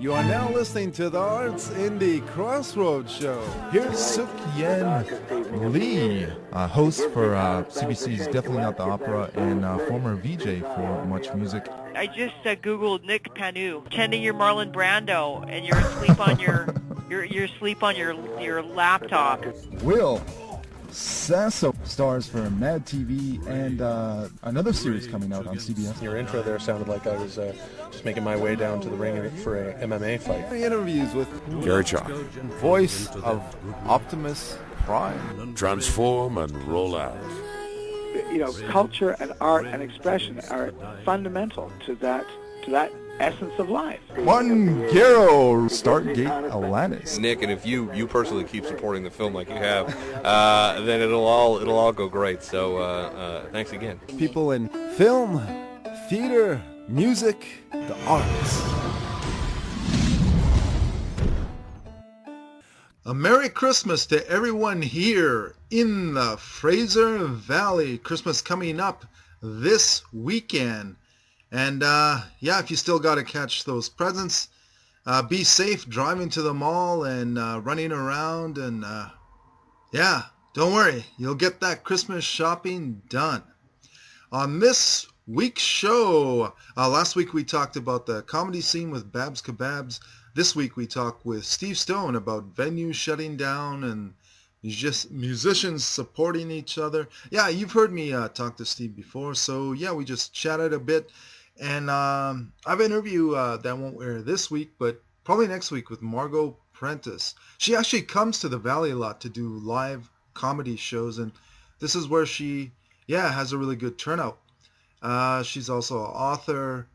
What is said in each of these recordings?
You are now listening to the Artsindy Crossroads show. Here's Suk-Yen Lee, host for CBC's Definitely Not the Opera and former VJ for Much Music. I just Googled Nick Panu, pretending you're Marlon Brando, and you're asleep on you're asleep on your laptop. Will Sasso stars for Mad TV and another series coming out on CBS. Your intro there sounded like I was just making my way down to the ring for a MMA fight. Interviews with Gerchok. voice of Optimus Prime. Transform and roll out. You know, culture and art and expression are fundamental to that essence of life. Martin Garrow, Stargate Atlantis. Nick, and if you personally keep supporting the film like you have, then it'll all go great. So thanks again. People in film, theater, music, the arts. A Merry Christmas to everyone here in the Fraser Valley. Christmas coming up this weekend. And if you still got to catch those presents, be safe driving to the mall and running around. And don't worry, you'll get that Christmas shopping done. On this week's show, last week we talked about the comedy scene with Babs Kebabs. This week we talked with Steve Stone about venues shutting down and just musicians supporting each other. Yeah, you've heard me talk to Steve before, so yeah, we just chatted a bit. And I have an interview that won't air this week, but probably next week with Margot Prentice. She actually comes to the Valley a lot to do live comedy shows, and this is where she, has a really good turnout. She's also an author,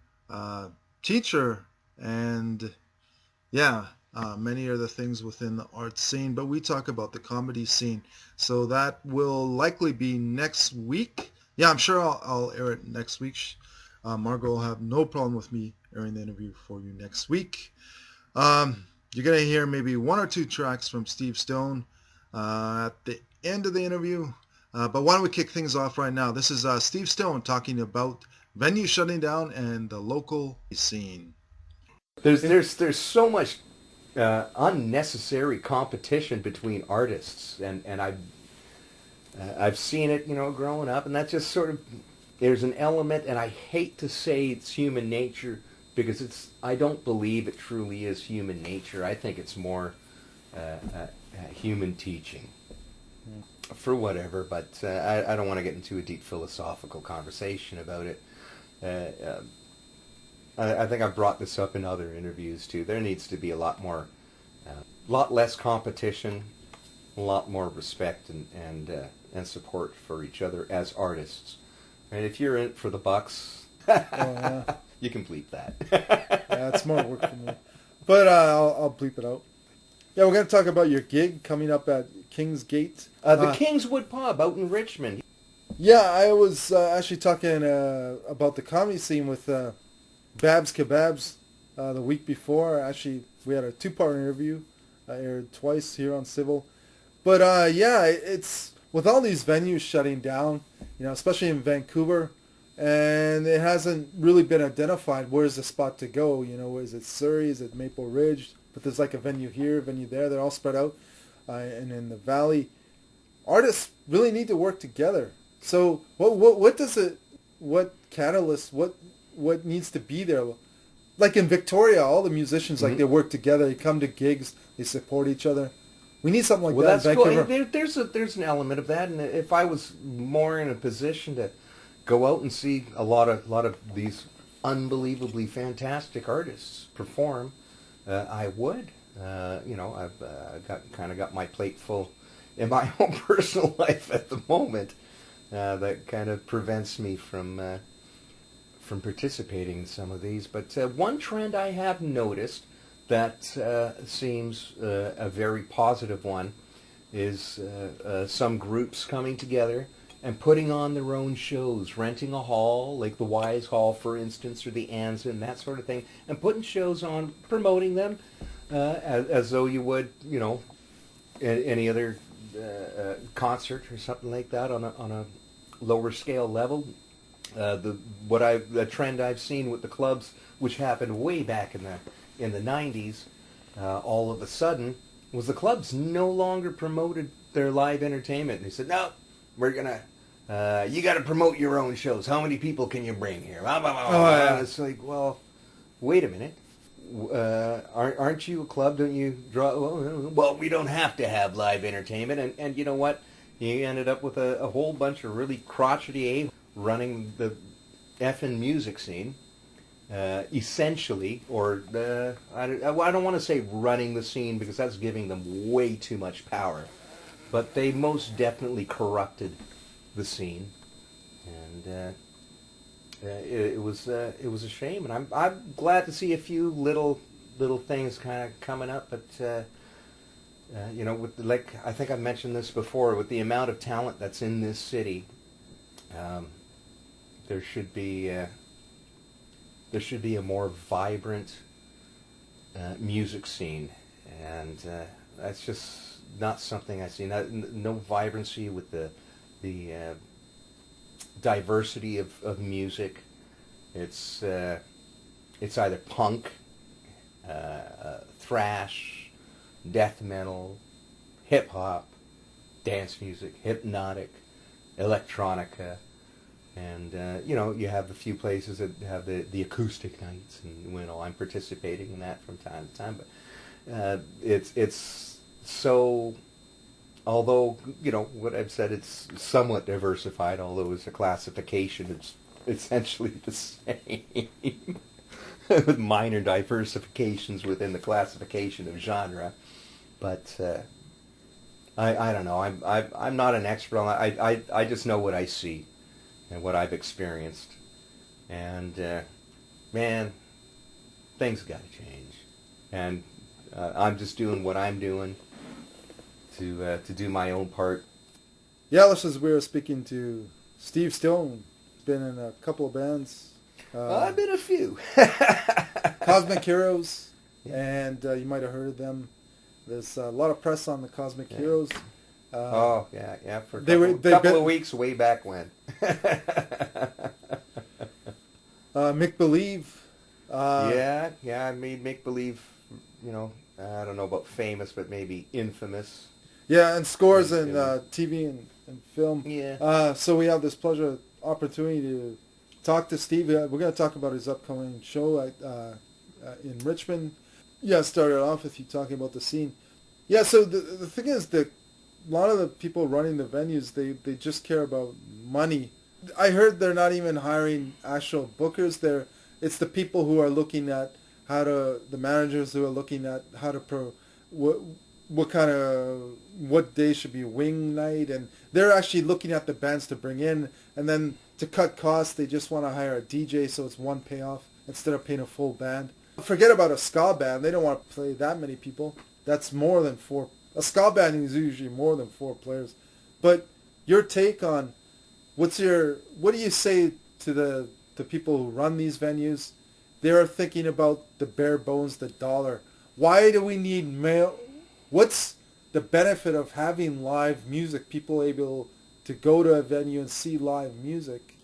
teacher, and many other things within the art scene. But we talk about the comedy scene, so that will likely be next week. Yeah, I'm sure I'll air it next week. Margot will have no problem with me airing the interview for you next week. You're going to hear maybe one or two tracks from Steve Stone at the end of the interview. But why don't we kick things off right now? This is Steve Stone talking about venues shutting down and the local scene. There's so much unnecessary competition between artists, and I've seen it, growing up, and that's just sort of, there's an element, and I hate to say it's human nature, because I don't believe it truly is human nature. I think it's more human teaching, for whatever, but I don't want to get into a deep philosophical conversation about it. I think I've brought this up in other interviews too. There needs to be a lot less competition, a lot more respect and support for each other as artists. And if you're in it for the bucks, you can bleep that. Yeah, it's more work for me. But I'll bleep it out. Yeah, we're going to talk about your gig coming up at King's Gate. The Kingswood Pub out in Richmond. Yeah, I was actually talking about the comedy scene with Babs Kebabs the week before. Actually, we had a two-part interview. I aired twice here on Civil. But it's with all these venues shutting down, especially in Vancouver, and it hasn't really been identified where's the spot to go. Is it Surrey? Is it Maple Ridge? But there's like a venue here, a venue there. They're all spread out. And in the Valley, artists really need to work together. So what catalyst, what needs to be there? Like in Victoria, all the musicians, they work together. They come to gigs. They support each other. We need something like that in Vancouver. Cool. There's an element of that, and if I was more in a position to go out and see a lot of these unbelievably fantastic artists perform, I would. I've got my plate full in my own personal life at the moment. That kind of prevents me from participating in some of these. But one trend I have noticed that seems a very positive one is some groups coming together and putting on their own shows, renting a hall, like the Wise Hall, for instance, or the Anza, that sort of thing, and putting shows on, promoting them as though you would, any other concert or something like that on a lower scale level. The trend I've seen with the clubs, which happened way back in in the 90s, all of a sudden, was the clubs no longer promoted their live entertainment. They said, no, we're going to, you got to promote your own shows. How many people can you bring here? Blah, blah, blah, blah. And it's like, well, wait a minute. Aren't you a club? Don't you draw? Well, we don't have to have live entertainment. And you know what? You ended up with a whole bunch of really crotchety running the effing music scene, essentially, or I don't want to say running the scene because that's giving them way too much power, but they most definitely corrupted the scene, and it was a shame. And I'm glad to see a few little things kind of coming up, but. With I think I mentioned this before, with the amount of talent that's in this city, there should be a more vibrant music scene, and that's just not something I see. No vibrancy with the diversity of music. It's either punk, thrash, death metal, hip-hop, dance music, hypnotic, electronica, and you have a few places that have the acoustic nights, and I'm participating in that from time to time. But it's so, although what I've said, it's somewhat diversified, although as a classification it's essentially the same. With minor diversifications within the classification of genre. But I don't know. I'm not an expert on that. I just know what I see and what I've experienced. And man, things got to change. And I'm just doing what I'm doing to do my own part. Yeah, listeners, we were speaking to Steve Stone. Been in a couple of bands. I've been a few. Cosmic Heroes, and you might have heard of them. There's a lot of press on the Cosmic Heroes. For a couple of weeks way back when. Make Believe. I made Make Believe, I don't know about famous, but maybe infamous. Yeah, and scores in TV and film. Yeah. So we have this opportunity to talk to Steve. We're going to talk about his upcoming show in Richmond. Yeah, started off with you talking about the scene. Yeah, so the thing is that a lot of the people running the venues, they just care about money. I heard they're not even hiring actual bookers. It's the people who are looking at the managers who are looking at how to what day should be wing night, and they're actually looking at the bands to bring in, and then to cut costs, they just want to hire a DJ, so it's one payoff instead of paying a full band. Forget about a ska band. They don't want to play that many people. That's more than 4. A ska band is usually more than 4 players. But your take on what do you say to the people who run these venues? They're thinking about the bare bones, the dollar. Why do we need what's the benefit of having live music? People able to go to a venue and see live music.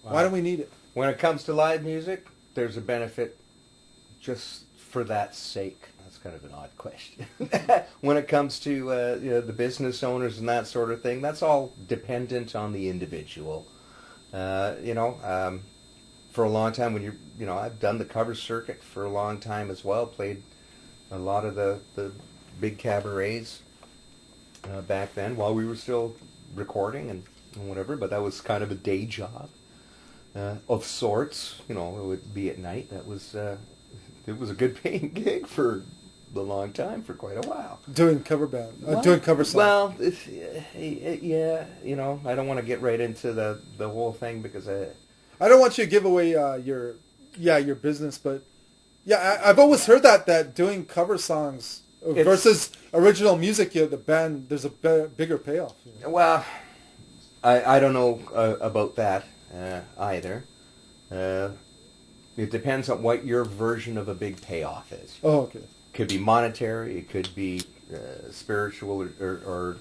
Wow. Why do we need it? When it comes to live music, there's a benefit just for that sake. That's kind of an odd question. When it comes to the business owners and that sort of thing, that's all dependent on the individual. For a long time, when I've done the cover circuit for a long time as well, played a lot of the big cabarets back then while we were still recording and whatever, but that was kind of a day job of sorts. It would be at night. That was it was a good paying gig for a long time, for quite a while. Doing cover doing cover songs. Well, I don't want to get right into the whole thing because I don't want you to give away your business, but I've always heard that doing cover songs versus original music, the band, there's a bigger payoff. Well, I don't know about that either. It depends on what your version of a big payoff is. Oh, okay. Could be monetary, it could be spiritual or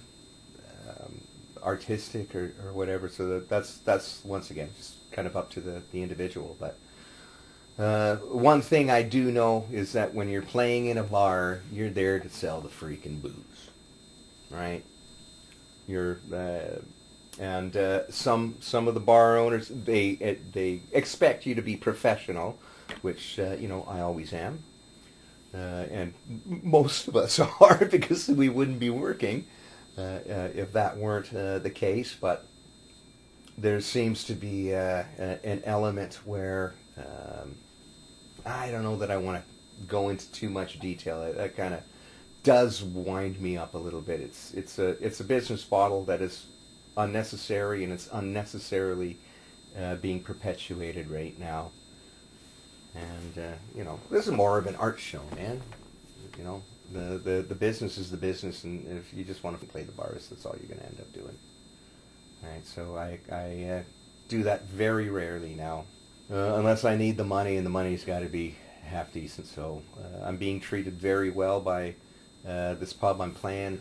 artistic or whatever. So that's once again just kind of up to the individual. But One thing I do know is that when you're playing in a bar, you're there to sell the freaking booze, right? And some of the bar owners, they expect you to be professional, which I always am, and most of us are, because we wouldn't be working if that weren't the case. But there seems to be an element where I don't know that I want to go into too much detail. That kind of does wind me up a little bit. It's a business model that is unnecessary, and it's unnecessarily being perpetuated right now. And this is more of an art show, man. The business is the business, and if you just want to play the bars, that's all you're going to end up doing. All right, so I do that very rarely now, unless I need the money, and the money's got to be half decent. So I'm being treated very well by this pub I'm playing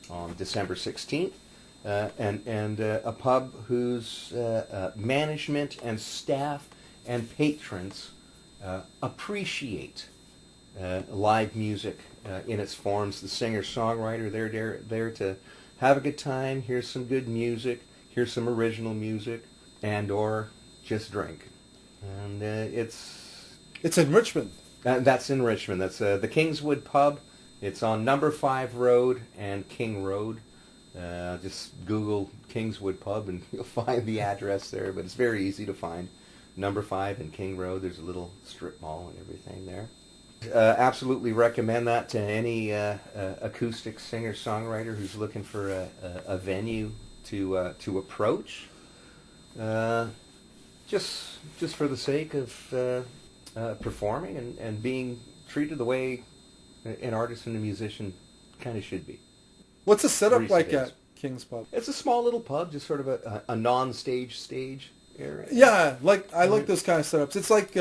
on December 16th, and a pub whose management and staff and patrons appreciate live music in its forms. The singer-songwriter, they're there to have a good time, hear some good music, hear some original music, and or just drink. And it's in Richmond. That's in Richmond. That's the Kingswood Pub. It's on Number 5 Road and King Road. Just Google Kingswood Pub and you'll find the address there, but it's very easy to find. Number 5 and King Road. There's a little strip mall and everything there. Absolutely recommend that to any acoustic singer-songwriter who's looking for a venue to approach. Just for the sake of performing and being treated the way an artist and a musician kind of should be. What's the setup like at King's Pub? It's a small little pub, just sort of a non-stage area. Yeah, I like those kind of setups. It's like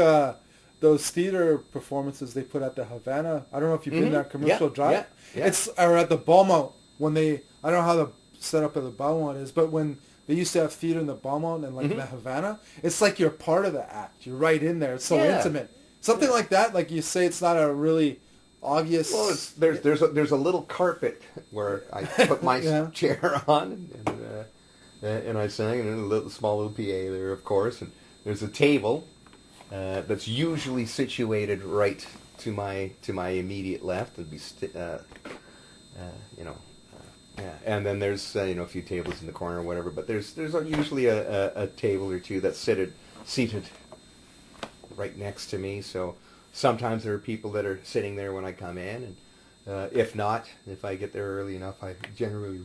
those theater performances they put at the Havana. I don't know if you've been there, Commercial Drive. Yeah. It's or at the Beaumont when I don't know how the setup of the Beaumont is, but when they used to have theater in the Beaumont and the Havana, it's like you're part of the act. You're right in there. It's so intimate. Something like that, like you say, it's not a really obvious. Well, there's a little carpet where I put my chair on and I sang, and a little small little PA there, of course, and there's a table that's usually situated right to my immediate left. It'd be and then there's a few tables in the corner or whatever, but there's usually a table or two that's seated right next to me. So sometimes there are people that are sitting there when I come in, and if I get there early enough, I generally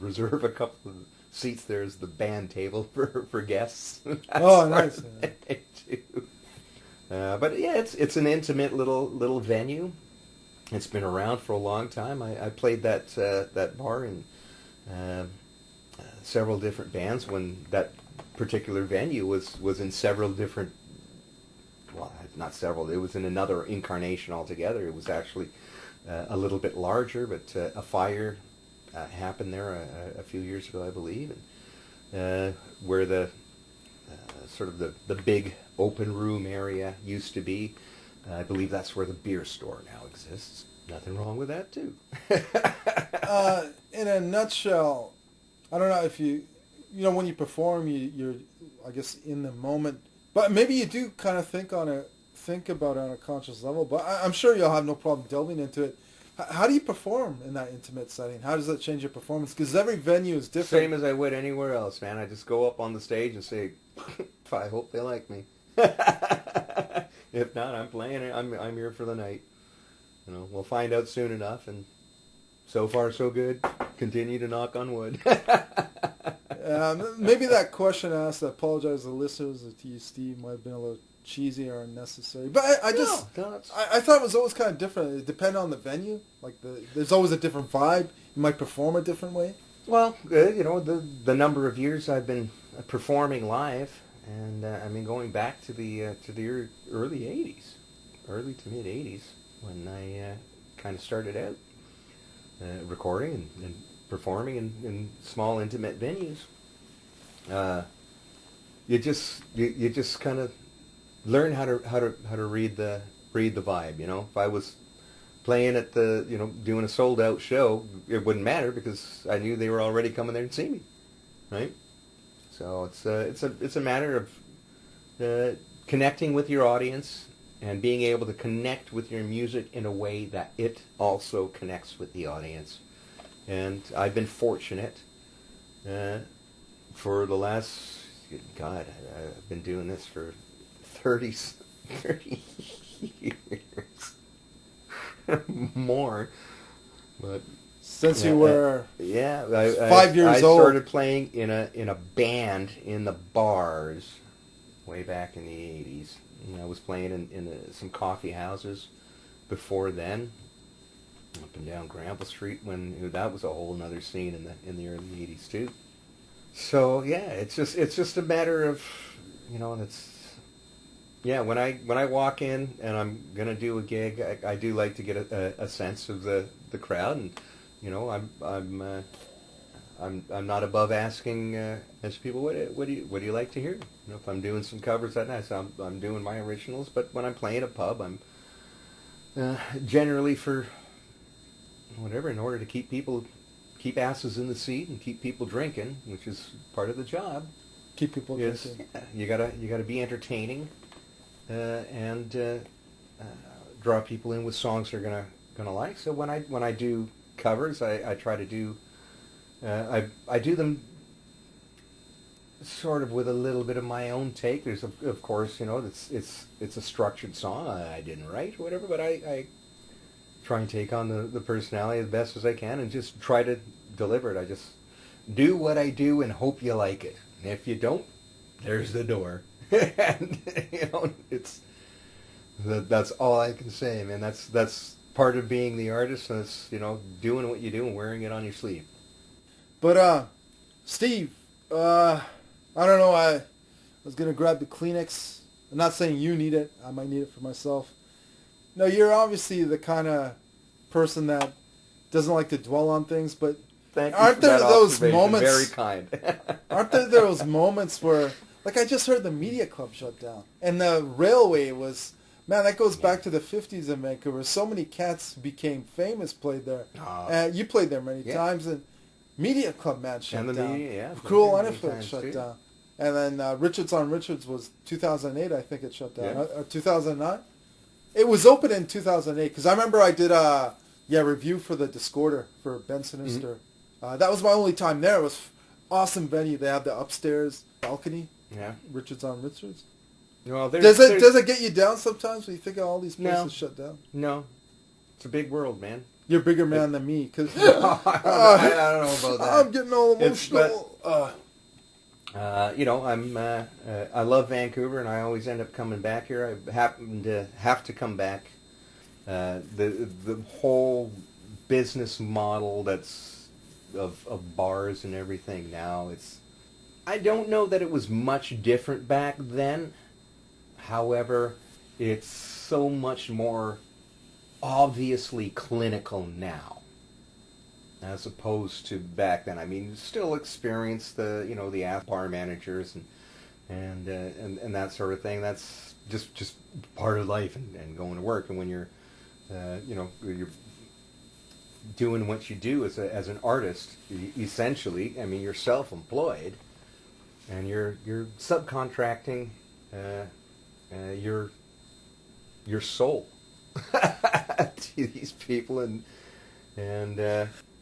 reserve a couple of seats. There's the band table for guests. Oh, nice. But yeah, it's an intimate little venue. It's been around for a long time. I played that bar in several different bands when that particular venue was in several different. Well, not several. It was in another incarnation altogether. It was actually a little bit larger, but a fire happened there a few years ago, I believe, and where the sort of the big open room area used to be. I believe that's where the beer store now exists. Nothing wrong with that, too. In a nutshell, I don't know if when you perform, you're, I guess, in the moment. But maybe you do kind of think about it on a conscious level. But I'm sure you'll have no problem delving into it. How do you perform in that intimate setting? How does that change your performance? Because every venue is different. Same as I would anywhere else, man. I just go up on the stage and say, I hope they like me. If not, I'm playing it. I'm here for the night. We'll find out soon enough. And so far, so good. Continue to knock on wood. Maybe that question I asked, I apologize to the listeners, to you, Steve, might have been a little cheesy or unnecessary. But I thought it was always kind of different. It depended on the venue. There's always a different vibe. You might perform a different way. Well, the number of years I've been performing live, and going back to the early '80s, early to mid '80s, when I kind of started out recording and performing in small intimate venues. You just kind of learn how to read the vibe. You know, if I was playing at the, you know, doing a sold out show, it wouldn't matter because I knew they were already coming there to see me, right? So it's a matter of connecting with your audience and being able to connect with your music in a way that it also connects with the audience. And I've been fortunate for the last, God, I've been doing this for 30 years. More, but since you were 5 years old, I started playing in a band in the bars way back in the 80s. And I was playing in some coffee houses before then, up and down Granville Street, when that was a whole another scene in the early 80s too. So yeah, it's just a matter of, you know, and it's. Yeah, when I walk in and I'm gonna do a gig, I do like to get a sense of the crowd, and you know, I'm not above asking as people what do you like to hear? You know, if I'm doing some covers that night, so I'm doing my originals. But when I'm playing a pub, I'm generally for whatever, in order to keep asses in the seat and keep people drinking, which is part of the job. Keep people drinking. Yeah, you gotta be entertaining. And draw people in with songs they're gonna like. So when I do covers, I try to do I do them sort of with a little bit of my own take. There's of course, you know, it's a structured song I didn't write or whatever, but I try and take on the personality as best as I can and just try to deliver it. I just do what I do and hope you like it. And if you don't, there's the door. And you know, that's all I can say, man. That's part of being the artist, and it's, you know, doing what you do and wearing it on your sleeve. But Steve, I don't know. I was gonna grab the Kleenex. I'm not saying you need it. I might need it for myself. No, you're obviously the kind of person that doesn't like to dwell on things, but aren't there those moments? Very kind. Aren't there those moments where? Like, I just heard the media club shut down. And the railway was... Man, that goes back to the 50s in Vancouver. So many cats became famous, played there. You played there many times. And media club, man, shut down. Media, Cruel Uneffect shut down. And then Richards on Richards was 2008, I think it shut down. Or 2009? It was open in 2008. Because I remember I did a review for the Discorder for Ben Sinister. Mm-hmm. That was my only time there. It was awesome venue. They had the upstairs balcony. Yeah, Richards on Richards. Well, does it get you down sometimes when you think of all these places shut down? No, it's a big world, man. You're a bigger man than me, because I don't know about that. I'm getting all emotional. You know, I love Vancouver, and I always end up coming back here. I happen to have to come back. The whole business model that's of bars and everything now, I don't know that it was much different back then. However, it's so much more obviously clinical now as opposed to back then. I mean, still experience the bar managers and that sort of thing. That's just part of life and going to work. And when you're you're doing what you do as an artist, essentially, I mean, you're self-employed. And you're subcontracting your soul to these people, and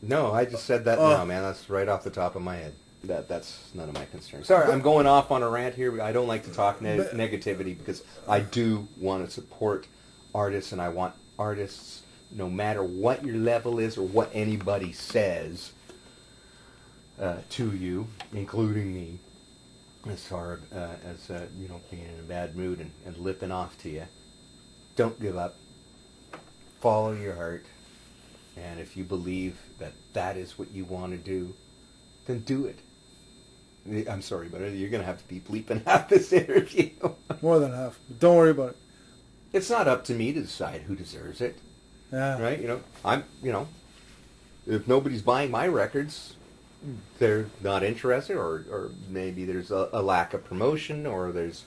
no, I just said that now, man. That's right off the top of my head. That's none of my concern. Sorry, I'm going off on a rant here. I don't like to talk negativity because I do want to support artists, and I want artists, no matter what your level is or what anybody says to you, including me. As far as being in a bad mood and lipping off to you, don't give up. Follow your heart, and if you believe that is what you want to do, then do it. I'm sorry, but you're going to have to be bleeping half this interview. More than half. Don't worry about it. It's not up to me to decide who deserves it. Yeah. Right? If nobody's buying my records, they're not interested, or maybe there's a lack of promotion, or there's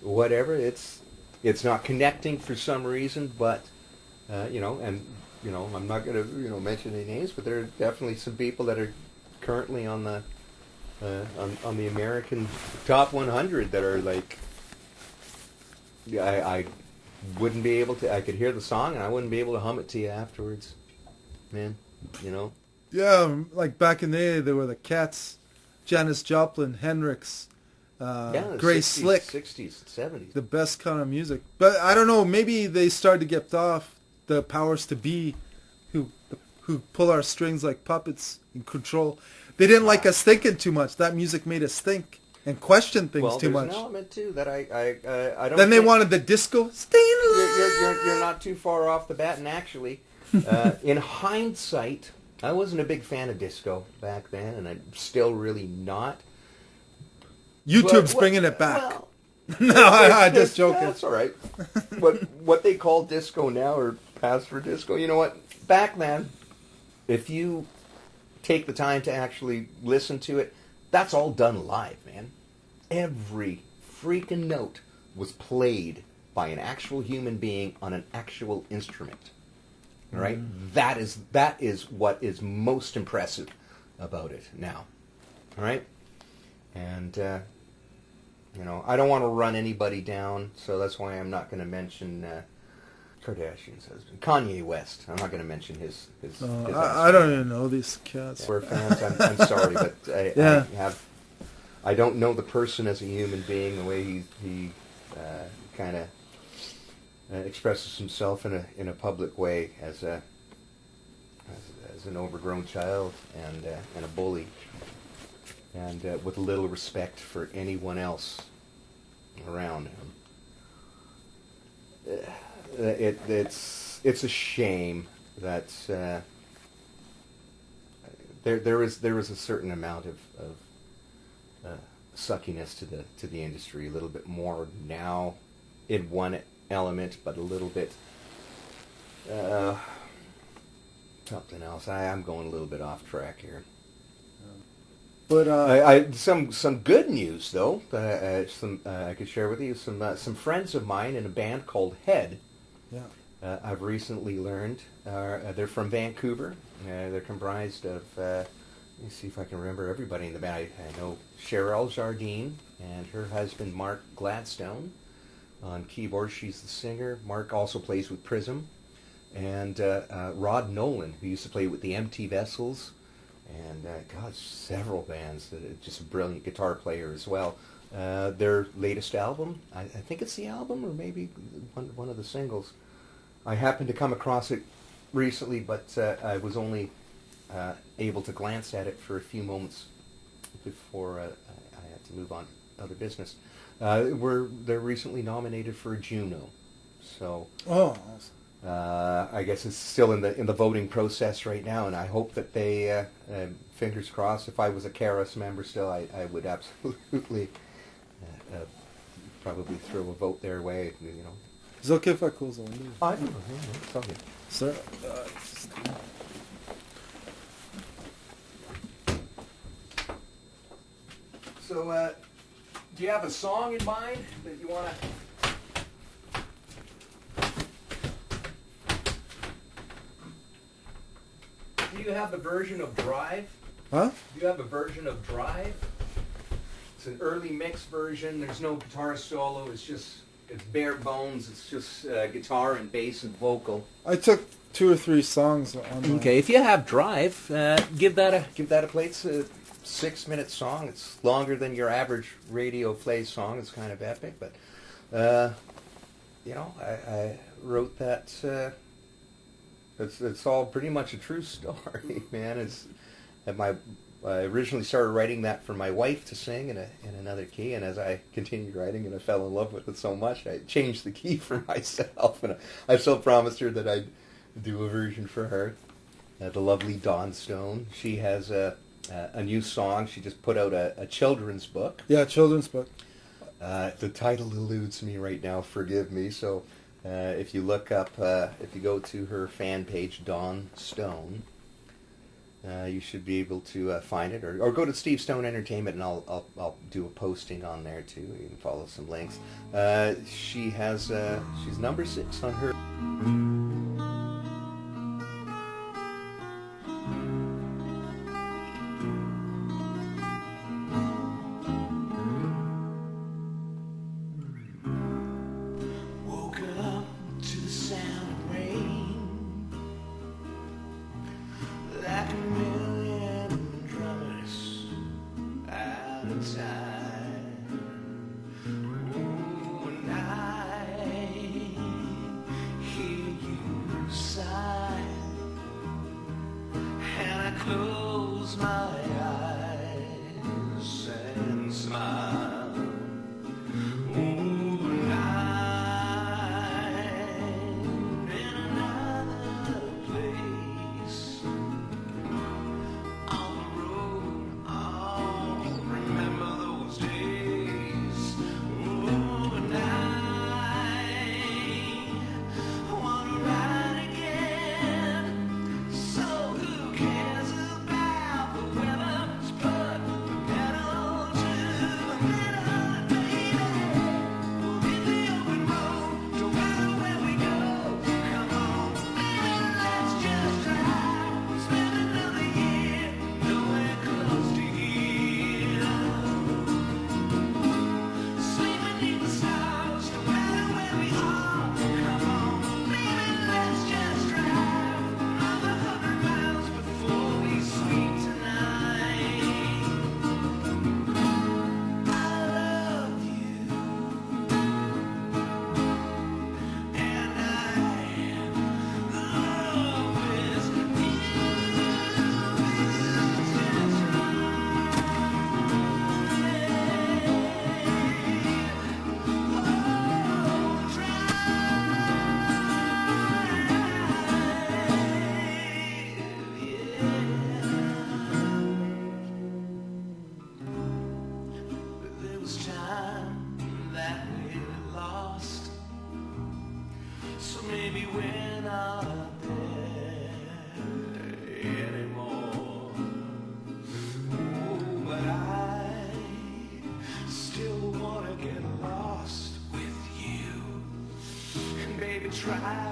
whatever. It's it's not connecting for some reason, but you know, and you know, I'm not going to mention any names, but there are definitely some people that are currently on the on the American top 100 that are like, I wouldn't be able to. I could hear the song and I wouldn't be able to hum it to you afterwards, man. You know. Yeah, like back in the day, there were the Cats, Janis Joplin, Hendrix, Grace 60s, Slick, 60s, and 70s. The best kind of music. But I don't know. Maybe they started to get off the powers to be, who pull our strings like puppets and control. They didn't like us thinking too much. That music made us think and question things too much. Well, there's an element too that I don't. Then they wanted the disco. You're not too far off the bat, and actually, in hindsight, I wasn't a big fan of disco back then, and I'm still really not. YouTube's bringing it back. Well, no, I'm just joking. That's all right. What they call disco now, or pass for disco, you know what? Back then, if you take the time to actually listen to it, that's all done live, man. Every freaking note was played by an actual human being on an actual instrument. All right? That is what is most impressive about it now. All right? And, you know, I don't want to run anybody down, so that's why I'm not going to mention Kardashian's husband, Kanye West. I'm not going to mention his I don't even know these cats. We're fans. I'm sorry, but I don't know the person as a human being, the way he kind of expresses himself in a public way as an overgrown child and a bully, and with little respect for anyone else around him. It's a shame that there is a certain amount of suckiness to the industry, a little bit more now in one element, but a little bit something else. I'm going a little bit off track here. But some good news though. I could share with you some friends of mine in a band called Head. Yeah. I've recently learned they're from Vancouver. They're comprised of let me see if I can remember everybody in the band. I know Cheryl Jardine and her husband Mark Gladstone on keyboard. She's the singer. Mark also plays with Prism, and Rod Nolan, who used to play with the Empty Vessels. And, several bands. Just a brilliant guitar player as well. Their latest album, I think it's the album or maybe one of the singles. I happened to come across it recently, but I was only able to glance at it for a few moments before I had to move on to other business. They're recently nominated for a Juno. So. Oh, awesome. I guess it's still in the voting process right now, and I hope that they, fingers crossed, if I was a KRS member still, I would absolutely probably throw a vote their way, you know. Is it okay if I close the window? I don't know, it's okay. Sir? So, do you have a song in mind that you want to... Do you have the version of Drive? Huh? Do you have a version of Drive? It's an early mix version. There's no guitar solo. It's bare bones. It's just guitar and bass and vocal. I took 2 or 3 songs on that. Okay, if you have Drive, give that a play. It's a 6-minute song. It's longer than your average radio play song. It's kind of epic, but you know, I wrote that. It's all pretty much a true story, man. I originally started writing that for my wife to sing in another key, and as I continued writing and I fell in love with it so much, I changed the key for myself, and I still promised her that I'd do a version for her. The lovely Dawn Stone. She has a new song. She just put out a children's book. Yeah, children's book. The title eludes me right now. Forgive me. So. If you look up, if you go to her fan page, Dawn Stone, you should be able to find it, or go to Steve Stone Entertainment, and I'll do a posting on there too. You can follow some links. She has she's number 6 on her. Close my eyes and smile. Ooh, I'm in another place on the road. Oh, remember those days. Ooh, and I wanna ride again. So who cares about the weather? Just put the pedal to the metal, baby. We'll hit the open road, no matter where we go. Come on, baby, let's just drive. Spend another year nowhere close to here. Sleep beneath the stars, no matter where we are. Come on, baby, let's just drive another 100 miles before we sleep tonight. I love you, and love is you. There was time that we lost, so maybe we're not there anymore. Oh, but I still wanna get lost with you, and baby, try